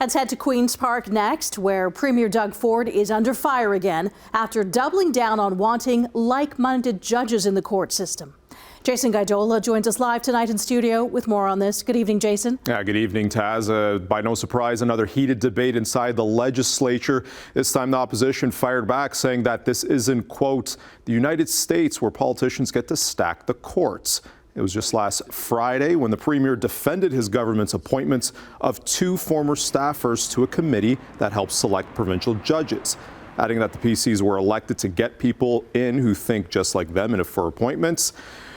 Let's head to Queen's Park next, where Premier Doug Ford is under fire again after doubling down on wanting like-minded judges in the court system. Jason Gaidola joins us live tonight in studio with more on this. Good evening, Jason. Yeah, good evening, Taz. By no surprise, another heated debate inside the legislature. This time the opposition fired back, saying that this isn't, quote, the United States where politicians get to stack the courts. It was just last Friday when the Premier defended his government's appointments of 2 former staffers to a committee that helps select provincial judges, adding that the PCs were elected to get people in who think just like them and for appointments.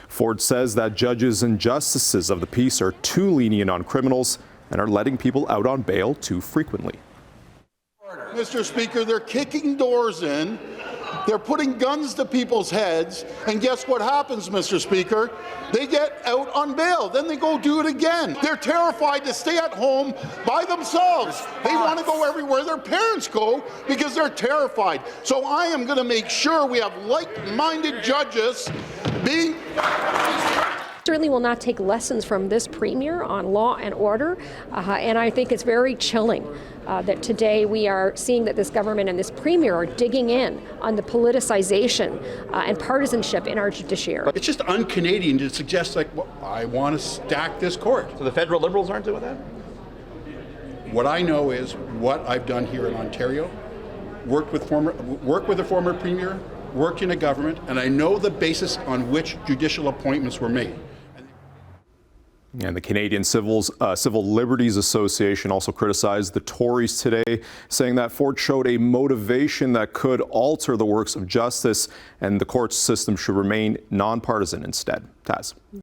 Ford says that judges and justices of the peace are too lenient on criminals and are letting people out on bail too frequently. Mr. Speaker, they're kicking doors in. They're putting guns to people's heads, and guess what happens, Mr. Speaker? They get out on bail, then they go do it again. They're terrified to stay at home by themselves. They want to go everywhere their parents go because they're terrified. So I am going to make sure we have like-minded judges being... Certainly will not take lessons from this Premier on law and order, and I think it's very chilling that today we are seeing that this government and this Premier are digging in on the politicization and partisanship in our judiciary. It's just un-Canadian to suggest, like, well, I want to stack this court. So the federal Liberals aren't doing that? What I know is what I've done here in Ontario, worked with a former Premier, worked in a government, and I know the basis on which judicial appointments were made. And the Canadian Civil Liberties Association also criticized the Tories today, saying that Ford showed a motivation that could alter the works of justice and the court system should remain nonpartisan instead. Taz.